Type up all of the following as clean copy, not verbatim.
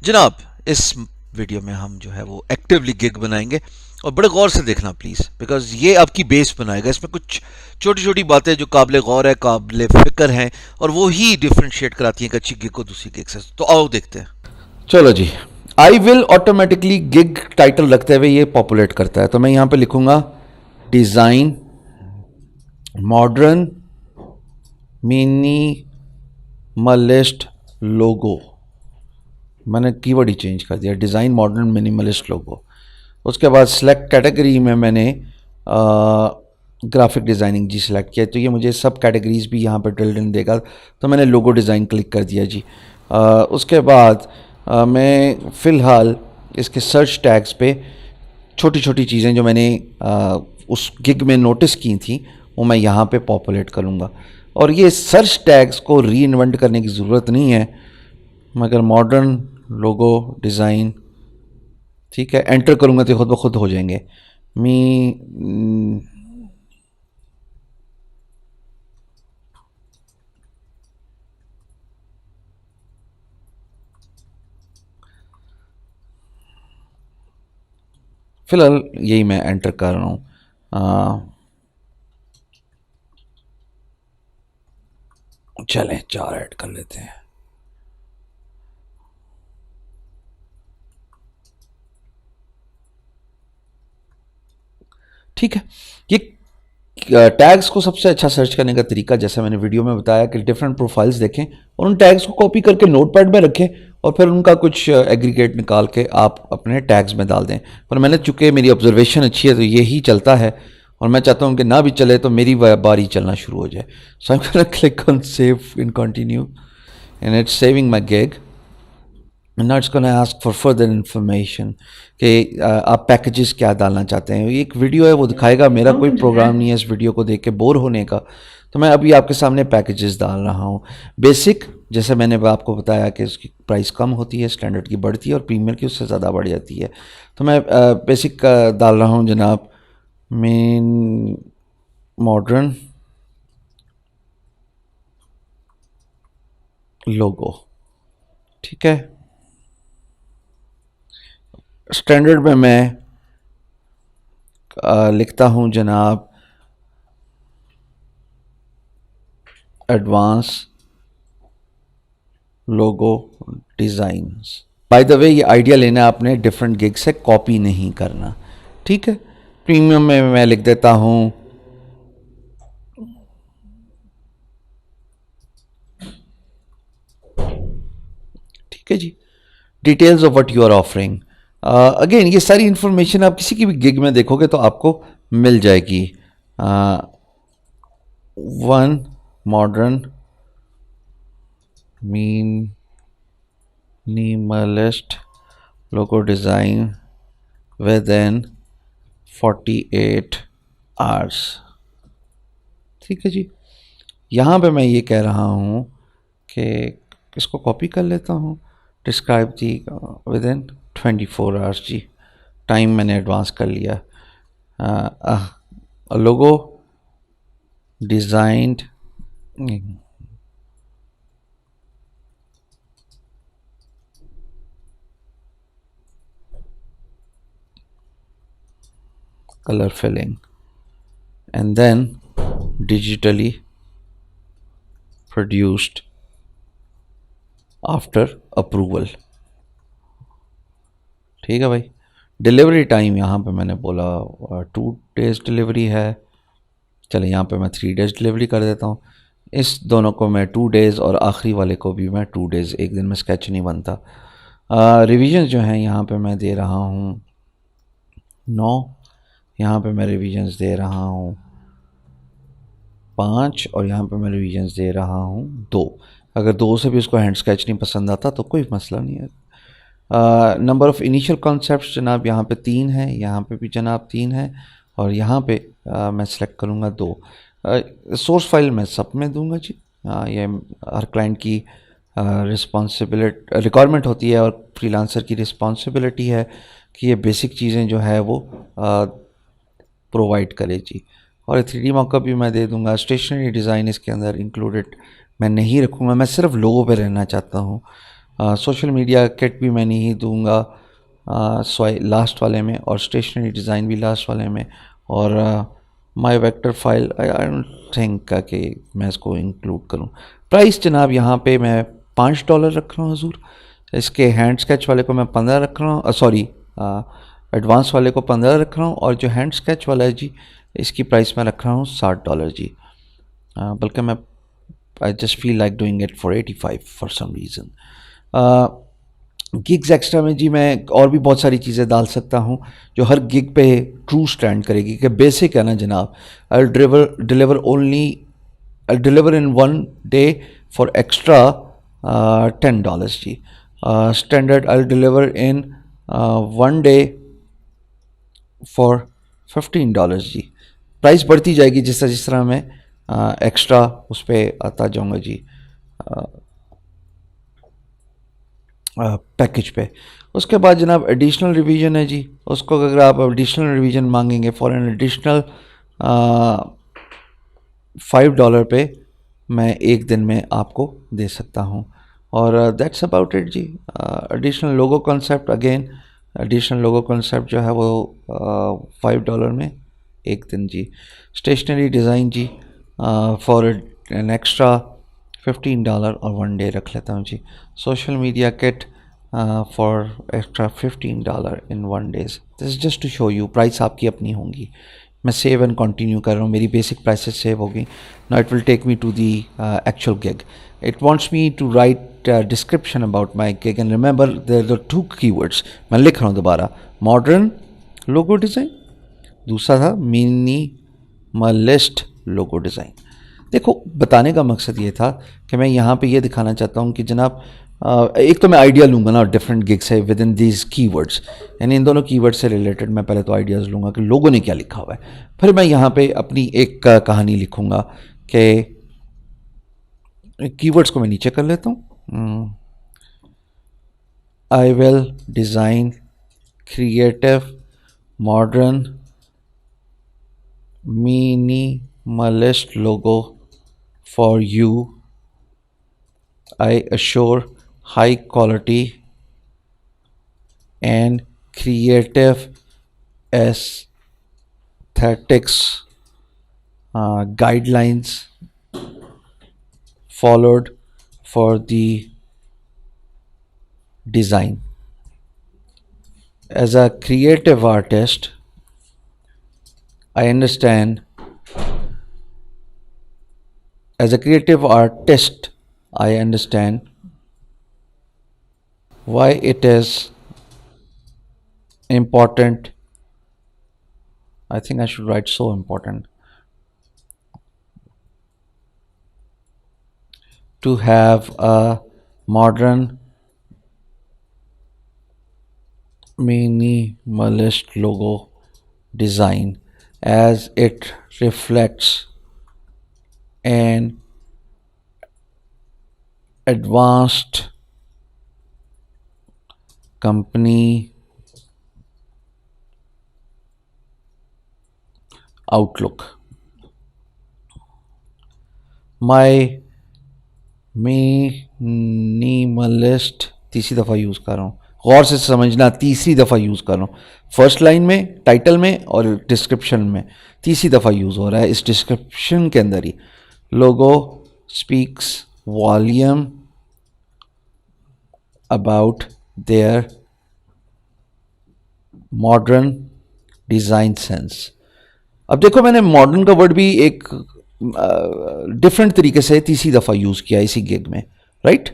जनाब, इस वीडियो में हम जो है वो एक्टिवली गिग बनाएंगे और बड़े गौर से देखना प्लीज़, बिकॉज ये आपकी बेस बनाएगा। इसमें कुछ छोटी छोटी बातें जो काबिल गौर है, काबिल फिक्र हैं, और वो ही डिफ्रेंशिएट कराती हैं एक अच्छी गिग को दूसरी गिग से। तो आओ देखते हैं। चलो जी, I will automatically gig title रखते हुए ये पॉपुलेट करता है, तो मैं यहां पे लिखूंगा डिज़ाइन मॉडर्न मिनिमलिस्ट लोगो। मैंने कीवर्ड ही चेंज कर दिया, डिज़ाइन मॉडर्न मिनिमलिस्ट लोगो। उसके बाद सिलेक्ट कैटेगरी में मैंने ग्राफिक डिज़ाइनिंग जी सिलेक्ट किया, तो ये मुझे सब कैटेगरीज भी यहाँ पर ड्रिल्ड इन देगा। तो मैंने लोगो डिज़ाइन क्लिक कर दिया जी। उसके बाद मैं फ़िलहाल इसके सर्च टैग्स पे छोटी छोटी चीज़ें जो मैंने उस गिग में नोटिस की थी वो मैं यहाँ पे पॉपुलेट करूँगा। और ये सर्च टैग्स को री इन्वेंट करने की ज़रूरत नहीं है, मगर मॉडर्न लोगो डिज़ाइन, ठीक है, एंटर करूँगा तो खुद ब खुद हो जाएंगे। फिलहाल यही मैं एंटर कर रहा हूँ। चलें 4 ऐड कर लेते हैं। ठीक है, ये टैग्स को सबसे अच्छा सर्च करने का तरीका, जैसे मैंने वीडियो में बताया, कि डिफरेंट प्रोफाइल्स देखें और उन टैग्स को कॉपी करके नोटपैड में रखें और फिर उनका कुछ एग्रीगेट निकाल के आप अपने टैग्स में डाल दें। पर मैंने, चूंकि मेरी ऑब्जर्वेशन अच्छी है तो यही चलता है, और मैं चाहता हूँ कि ना भी चले तो मेरी बारी चलना शुरू हो जाए। So I am gonna click on save in continue and it's saving my gig. Now it's gonna ask for further information कि आप पैकेजेस क्या डालना चाहते हैं। ये एक वीडियो है, वो दिखाएगा, मेरा कोई प्रोग्राम नहीं है इस वीडियो को देख के बोर होने का। तो मैं अभी आपके सामने पैकेजेस डाल रहा हूँ। बेसिक, जैसे मैंने आपको बताया कि उसकी प्राइस कम होती है, स्टैंडर्ड की बढ़ती है और प्रीमियर की उससे ज़्यादा बढ़ जाती है। तो मैं बेसिक डाल रहा हूँ जनाब, मेन मॉडर्न लोगो, ठीक है। स्टैंडर्ड में मैं लिखता हूँ जनाब advance logo designs. By the way, ये आइडिया लेना है आपने, डिफरेंट गिग से कॉपी नहीं करना, ठीक है। प्रीमियम में मैं लिख देता हूँ ठीक है जी, details of what you are offering. Again, ये सारी इंफॉर्मेशन आप किसी की भी गिग में देखोगे तो आपको मिल जाएगी। One modern minimalist logo design with in 48 hours, ठीक है जी। यहाँ पे मैं ये कह रहा हूँ कि इसको कॉपी कर लेता हूँ, describe the within 24 hours जी। टाइम मैंने एडवांस कर लिया। Logo designed color filling and then digitally produced after approval, ठीक है भाई। डिलीवरी टाइम यहाँ पे मैंने बोला 2 days डिलीवरी है। चले, यहाँ पे मैं 3 days डिलीवरी कर देता हूँ। इस दोनों को मैं 2 days और आखिरी वाले को भी मैं 2 days, एक दिन में स्केच नहीं बनता। रिवीजन जो हैं यहाँ पे मैं दे रहा हूँ 9, यहाँ पे मैं रिवीजन्स दे रहा हूँ 5 और यहाँ पे मैं रिवीजन्स दे रहा हूँ 2। अगर 2 से भी उसको हैंड स्केच नहीं पसंद आता तो कोई मसला नहीं है। नंबर ऑफ़ इनिशियल कॉन्सेप्ट्स जनाब यहाँ पे 3 है, यहाँ पे भी जनाब 3 है, और यहाँ पे मैं सिलेक्ट करूँगा 2। सोर्स फाइल मैं सब में दूंगा जी। ये हर क्लाइंट की रिक्वायरमेंट होती है और फ्रीलांसर की रिस्पॉन्सिबिलिटी है कि ये बेसिक चीज़ें जो है वो प्रोवाइड करे जी। और 3D मॉकअप भी मैं दे दूंगा। स्टेशनरी डिज़ाइन इसके अंदर इंक्लूडेड मैं नहीं रखूँगा, मैं सिर्फ लोगो पे रहना चाहता हूँ। सोशल मीडिया किट भी मैं नहीं दूंगा लास्ट वाले में, और स्टेशनरी डिज़ाइन भी लास्ट वाले में, और my vector file I don't think कि मैं इसको इंक्लूड करूं। प्राइस जनाब यहाँ पे मैं $5 रख रहा हूँ हजूर। इसके हैंड स्केच वाले को मैं 15 रख रहा हूँ, सॉरी एडवांस वाले को 15 रख रहा हूँ, और जो हैंड स्केच वाला है जी इसकी प्राइस मैं रख रहा हूँ $60 जी। बल्कि मैं I just feel like doing it for 85 for some reason. Gigs extra में जी मैं और भी बहुत सारी चीज़ें डाल सकता हूँ जो हर गिग पे ट्रू स्टैंड करेगी, कि बेसिक है ना जनाब। I deliver in one day for extra $10 जी। Standard I deliver in one day for $15 जी। प्राइस बढ़ती जाएगी जिस तरह मैं एक्स्ट्रा उस पर आता जाऊँगा जी पैकेज पे। उसके बाद जनाब एडिशनल रिवीजन है जी, उसको अगर आप एडिशनल रिवीजन मांगेंगे फॉर एन एडिशनल $5 पे मैं एक दिन में आपको दे सकता हूँ। और दैट्स अबाउट इट जी। Additional logo concept, again additional logo concept जो है वो $5 में एक दिन जी। स्टेशनरी डिज़ाइन जी फॉर एन एक्स्ट्रा $15 और वन डे रख लेता हूँ जी। Social media kit for extra $15 in one days. This just to show you price आपकी अपनी होंगी। मैं सेव एंड कंटिन्यू कर रहा हूँ, मेरी बेसिक प्राइसेस सेव होगी। Now it will take me to the actual gig. It wants me to write description about my gig, and remember there are two keywords. मैं लिख रहा हूँ दोबारा, मॉडर्न लोगो डिज़ाइन, दूसरा था मिनिमलिस्ट लोगो डिज़ाइन। देखो बताने का मकसद ये था कि मैं यहाँ पे ये दिखाना चाहता हूँ कि जनाब एक तो मैं आइडिया लूँगा ना डिफरेंट गिग से विद इन दीज कीवर्ड्स, यानी इन दोनों कीवर्ड्स से रिलेटेड मैं पहले तो आइडियाज़ लूँगा कि लोगों ने क्या लिखा हुआ है, फिर मैं यहाँ पे अपनी एक कहानी लिखूँगा कि कीवर्ड्स को मैं नीचे कर लेता हूँ। I will design creative modern minimalist logo for you. I assure high quality and creative aesthetics guidelines followed for the design. As a creative artist, I understand. As a creative artist, I understand why it is important. I think I should write so important to have a modern minimalist logo design, as it reflects an advanced company outlook. My minimalist तीसरी दफ़ा use कर रहा हूँ, गौर से समझना, तीसरी दफ़ा use कर रहा हूँ। फर्स्ट लाइन में, टाइटल में और डिस्क्रिप्शन में तीसरी दफ़ा यूज़ हो रहा है। इस डिस्क्रिप्शन के अंदर ही logo speaks volume about their modern design sense. अब देखो मैंने मॉडर्न का वर्ड भी एक डिफरेंट तरीके से तीसरी दफ़ा यूज़ किया इसी गिग में, राइट।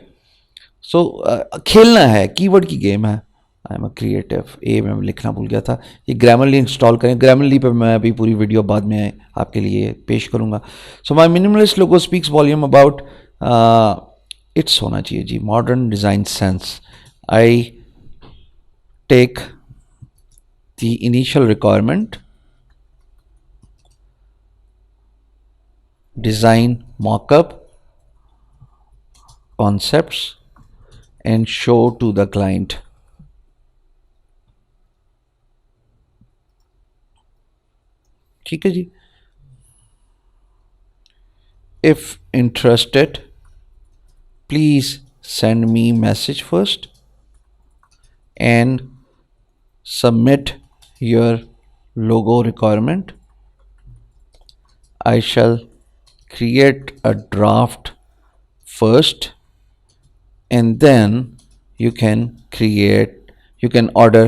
सो खेलना है, कीवर्ड की गेम है। आई एम अ क्रिएटिव, ए मैं लिखना भूल गया था। ये ग्रामरली इंस्टॉल करें, ग्रामरली पे मैं अभी पूरी वीडियो बाद में आपके लिए पेश करूँगा। So my minimalist logo speaks volume about its होना चाहिए जी modern design sense. I take the initial requirement, design mock-up concepts and show to the client. ठीक है जी। If interested, please send me message first and submit your logo requirement. I shall create a draft first and then you can order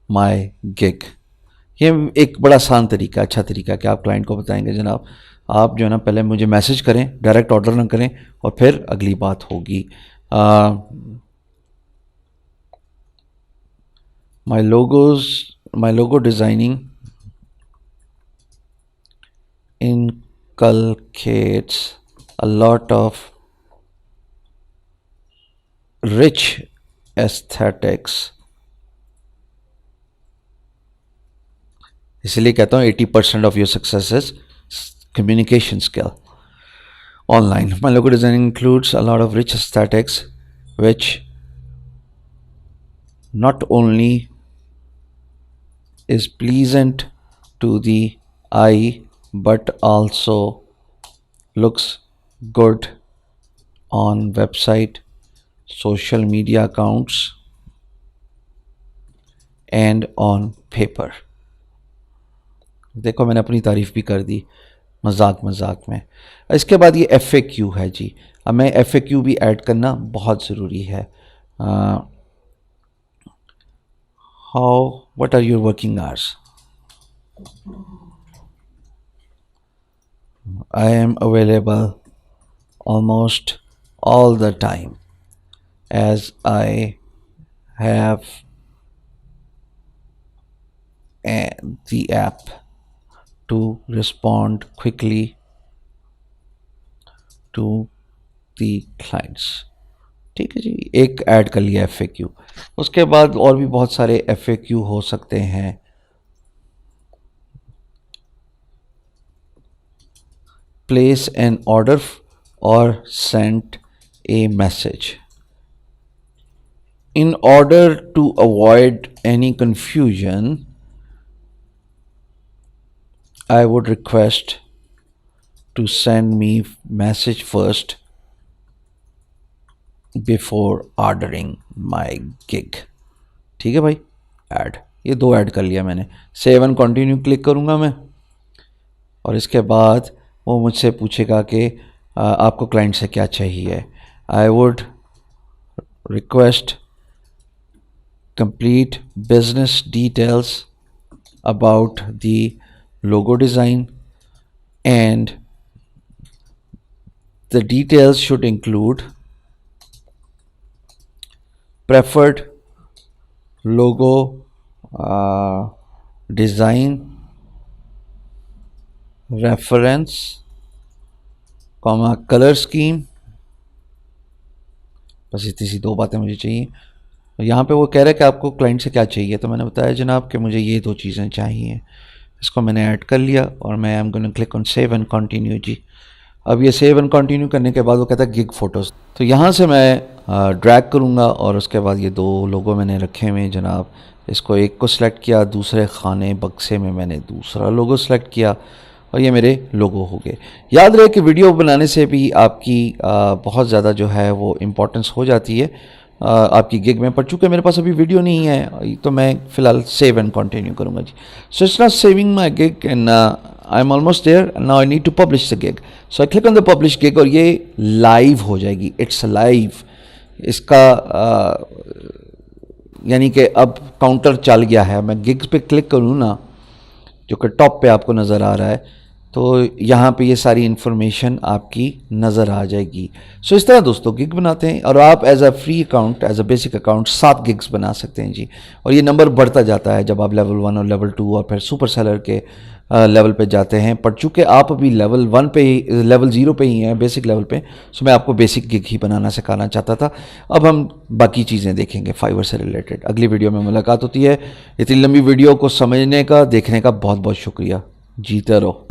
my gig. ये एक बड़ा आसान तरीका, अच्छा तरीका कि आप क्लाइंट को बताएंगे जनाब आप जो है ना पहले मुझे मैसेज करें, डायरेक्ट ऑर्डर ना करें और फिर अगली बात होगी. My logo designing inculcates a lot of rich aesthetics. इसलिए कहता हूँ 80% of your success is communication skill online. My logo design includes a lot of rich aesthetics which not only is pleasant to the eye but also looks good on website, social media accounts and on paper. देखो मैंने अपनी तारीफ भी कर दी मजाक में. इसके बाद ये FAQ है जी. अब मैं FAQ भी ऐड करना बहुत ज़रूरी है. What are your working hours? I am available almost all the time as I have the app to respond quickly to the clients. ठीक है जी, एक ऐड कर लिया FAQ. उसके बाद और भी बहुत सारे FAQ हो सकते हैं. Place an order or send a message. In order to avoid any confusion, I would request to send me message first before ordering my gig. ठीक है भाई, ऐड ये 2 ऐड कर लिया मैंने. सेव एंड कंटिन्यू क्लिक करूँगा मैं और इसके बाद वो मुझसे पूछेगा कि आपको क्लाइंट से क्या चाहिए. I would request complete business details about the logo design and the details should include preferred logo design reference color scheme. बस इतनी सी 2 बातें मुझे चाहिए. यहाँ पे वो कह रहा है कि आपको क्लाइंट से क्या चाहिए, तो मैंने बताया जनाब कि मुझे ये 2 चीज़ें चाहिए. इसको मैंने ऐड कर लिया और मैं am gonna click on save and continue जी. अब ये सेव एंड कंटिन्यू करने के बाद वो कहता है गिग फ़ोटोज़. तो यहाँ से मैं ड्रैग करूँगा और उसके बाद ये 2 लोगो मैंने रखे हुए हैं जनाब. इसको एक को सिलेक्ट किया, दूसरे खाने बक्से में मैंने दूसरा लोगो सिलेक्ट किया और ये मेरे लोगो हो गए. याद रहे कि वीडियो बनाने से भी आपकी बहुत ज़्यादा जो है वो इम्पोर्टेंस हो जाती है आपकी गिग में. पर चूँकि मेरे पास अभी वीडियो नहीं है तो मैं फ़िलहाल सेव एंड कंटिन्यू करूँगा जी. So it's not saving my gig and I am almost there. Now I need to publish the gig. So I click on the publish gig और ये लाइव हो जाएगी. It's live. इसका यानी कि अब काउंटर चल गया है. मैं गिग्स पे क्लिक करूँ ना, जो कि टॉप पे आपको नज़र आ रहा है, तो यहाँ पे ये सारी इन्फॉर्मेशन आपकी नज़र आ जाएगी. सो इस तरह दोस्तों गिग बनाते हैं और आप as a free account, as a basic account 7 gigs बना सकते हैं जी. और ये नंबर बढ़ता जाता है जब आप लेवल 1 और लेवल 2 और फिर सुपर सेलर के लेवल पे जाते हैं. पर चूँकि आप अभी लेवल 1 पे ही, लेवल 0 पे ही हैं, बेसिक लेवल पे, सो मैं आपको बेसिक गिग ही बनाना सिखाना चाहता था. अब हम बाकी चीज़ें देखेंगे फाइवर से रिलेटेड. अगली वीडियो में मुलाकात होती है. इतनी लंबी वीडियो को समझने का, देखने का बहुत बहुत शुक्रिया. जीते रहो.